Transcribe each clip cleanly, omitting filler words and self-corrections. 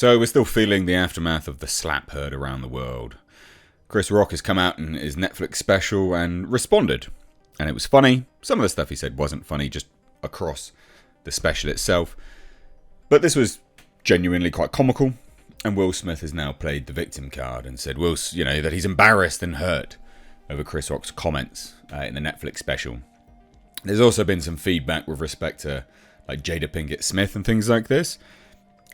So we're still feeling the aftermath of the slap heard around the world. Chris Rock has come out in his Netflix special and responded. And it was funny. Some of the stuff he said wasn't funny, just across the special itself. But this was genuinely quite comical. And Will Smith has now played the victim card and said, that he's embarrassed and hurt over Chris Rock's comments in the Netflix special. There's also been some feedback with respect to like Jada Pinkett Smith and things like this.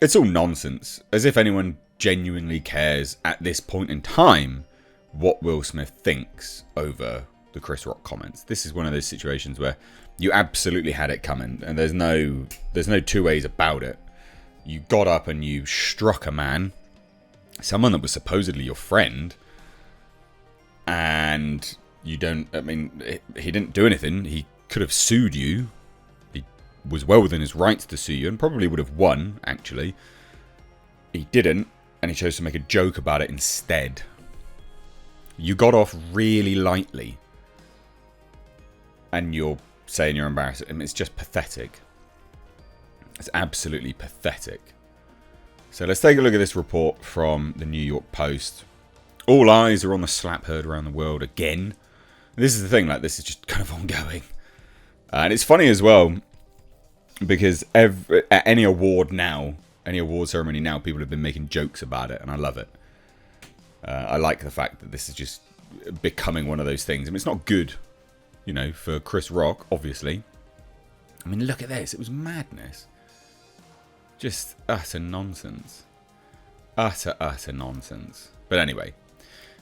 It's all nonsense. As if anyone genuinely cares at this point in time what Will Smith thinks over the Chris Rock comments. This is one of those situations where you absolutely had it coming, and there's no two ways about it. You got up and you struck a man, someone that was supposedly your friend, and he didn't do anything. He could have sued you. He was well within his rights to sue you and probably would have won, actually. He didn't, and he chose to make a joke about it instead. You got off really lightly, and you're saying you're embarrassed. I mean, it's just pathetic. It's absolutely pathetic. So let's take a look at this report from the New York Post. All eyes are on the slap heard around the world again. This is the thing, like, this is just kind of ongoing. And it's funny as well, because at any award ceremony now, people have been making jokes about it, and I love it. I like the fact that this is just becoming one of those things. I mean, it's not good, for Chris Rock, obviously. I mean, look at this. It was madness. Just utter nonsense. Utter nonsense. But anyway,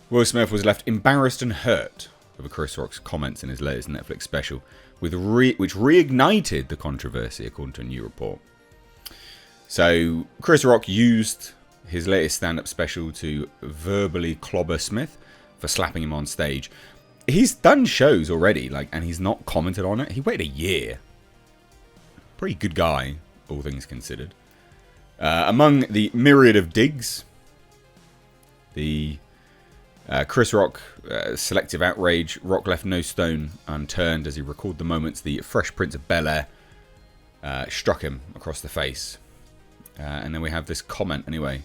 Will Smith was left embarrassed and hurt over Chris Rock's comments in his latest Netflix special, which reignited the controversy, according to a new report. So, Chris Rock used his latest stand-up special to verbally clobber Smith for slapping him on stage. He's done shows already, and he's not commented on it. He waited a year. Pretty good guy, all things considered. Among the myriad of digs, the Chris Rock selective outrage, Rock left no stone unturned as he recalled the moments the Fresh Prince of Bel-Air struck him across the face. And then we have this comment anyway.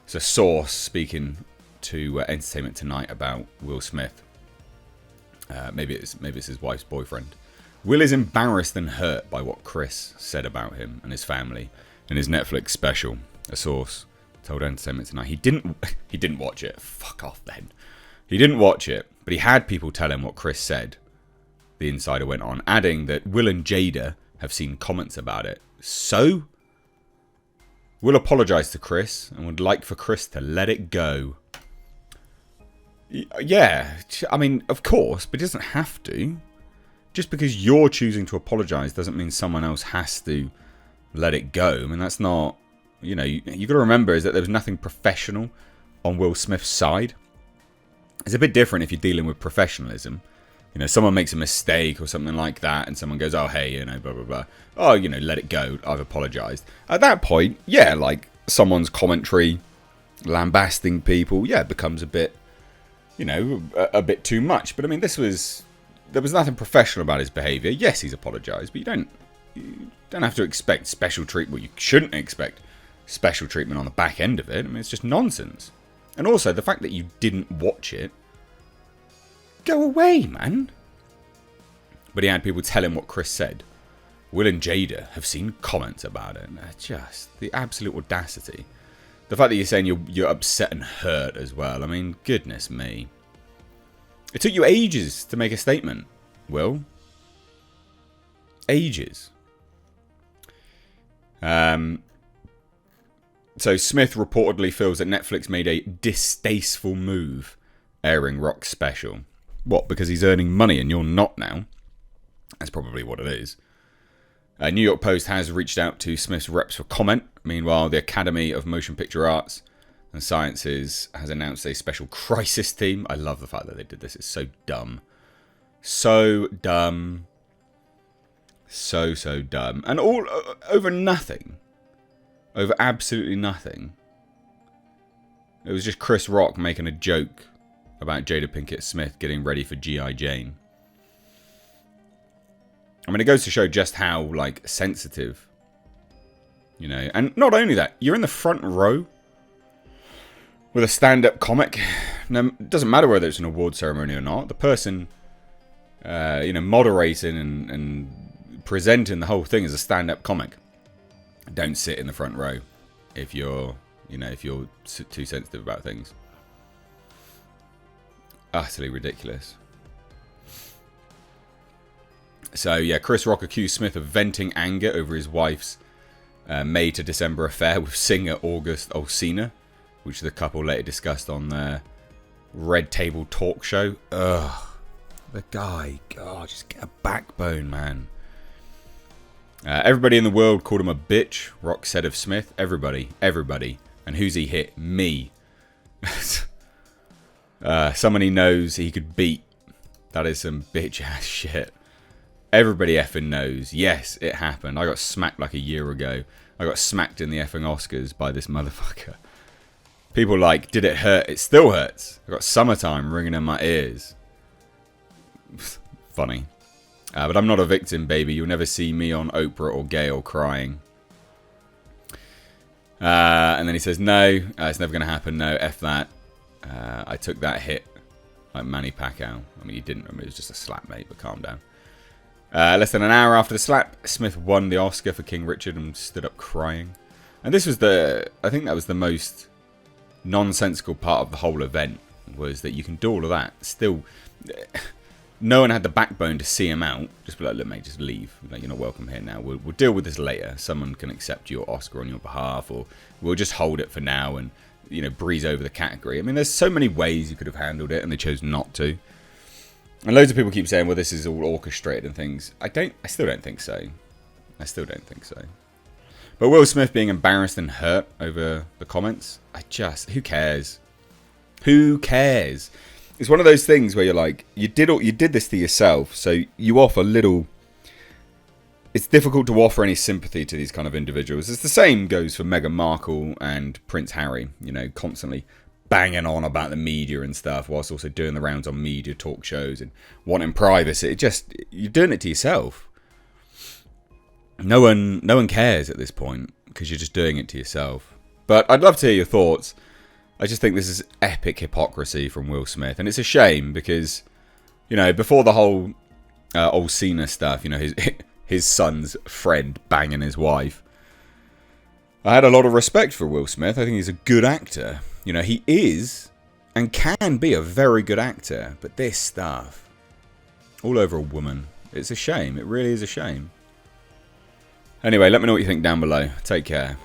It's a source speaking to Entertainment Tonight about Will Smith. Maybe it's his wife's boyfriend. Will is embarrassed and hurt by what Chris said about him and his family in his Netflix special. A source told Entertainment Tonight he didn't watch it. Fuck off then. He didn't watch it, but he had people tell him what Chris said. The insider went on, adding that Will and Jada have seen comments about it. So Will apologised to Chris and would like for Chris to let it go. Yeah, I mean, of course, but he doesn't have to. Just because you're choosing to apologise doesn't mean someone else has to let it go. I mean, that's not, you got to remember is that there was nothing professional on Will Smith's side. It's a bit different if you're dealing with professionalism. Someone makes a mistake or something like that, and someone goes, oh, hey, blah, blah, blah. Oh, let it go. I've apologised. At that point, yeah, someone's commentary, lambasting people, yeah, it becomes a bit, a bit too much. But I mean, there was nothing professional about his behaviour. Yes, he's apologised, but you don't have to expect special treatment. Well, you shouldn't expect special treatment on the back end of it. I mean, it's just nonsense. And also, the fact that you didn't watch it, go away, man. But he had people tell him what Chris said. Will and Jada have seen comments about it. Just the absolute audacity. The fact that you're saying you're upset and hurt as well. I mean, goodness me. It took you ages to make a statement, Will. Ages. So Smith reportedly feels that Netflix made a distasteful move airing Rock's special. What, because he's earning money and you're not now? That's probably what it is. New York Post has reached out to Smith's reps for comment. Meanwhile, the Academy of Motion Picture Arts and Sciences has announced a special crisis team. I love the fact that they did this. It's so dumb. So dumb. So dumb. And all over nothing. Over absolutely nothing. It was just Chris Rock making a joke about Jada Pinkett Smith getting ready for G.I. Jane. I mean, it goes to show just how, sensitive You know, and not only that, you're in the front row with a stand-up comic. Now, it doesn't matter whether it's an award ceremony or not. The person, you know, moderating and presenting the whole thing as a stand-up comic. Don't sit in the front row if you're, you know, if you're too sensitive about things. Utterly ridiculous. So yeah, Chris Rock accused Smith of venting anger over his wife's May to December affair with singer August Alsina, which the couple later discussed on their Red Table talk show. Ugh, the guy, God, just get a backbone, man. Everybody in the world called him a bitch, Rock said of Smith. Everybody. And who's he hit? Me. Someone he knows he could beat. That is some bitch ass shit. Everybody effing knows. Yes, it happened. I got smacked like a year ago. I got smacked in the effing Oscars by this motherfucker. People like, did it hurt? It still hurts. I got Summertime ringing in my ears. Funny. But I'm not a victim, baby. You'll never see me on Oprah or Gayle crying. And then he says, no, it's never going to happen. No, F that. I took that hit like Manny Pacquiao. I mean, he didn't. I mean, it was just a slap, mate, but calm down. Less than an hour after the slap, Smith won the Oscar for King Richard and stood up crying. And this was I think that was the most nonsensical part of the whole event, was that you can do all of that. Still, no one had the backbone to see him out. Just be like, look, mate, just leave. Like, you're not welcome here now. We'll deal with this later. Someone can accept your Oscar on your behalf, or we'll just hold it for now and, you know, breeze over the category. I mean, there's so many ways you could have handled it, and they chose not to. And loads of people keep saying, well, this is all orchestrated and things. I still don't think so. But Will Smith being embarrassed and hurt over the comments, who cares? Who cares? It's one of those things where you're like, you did this to yourself, so you offer little. It's difficult to offer any sympathy to these kind of individuals. It's the same goes for Meghan Markle and Prince Harry. You know, constantly banging on about the media and stuff, whilst also doing the rounds on media talk shows and wanting privacy. You're doing it to yourself. No one cares at this point, because you're just doing it to yourself. But I'd love to hear your thoughts. I just think this is epic hypocrisy from Will Smith, and it's a shame because, you know, before the whole Alsina stuff, you know, his son's friend banging his wife, I had a lot of respect for Will Smith. I think he's a good actor. You know, he is and can be a very good actor, but this stuff all over a woman, it's a shame. It really is a shame. Anyway, let me know what you think down below. Take care.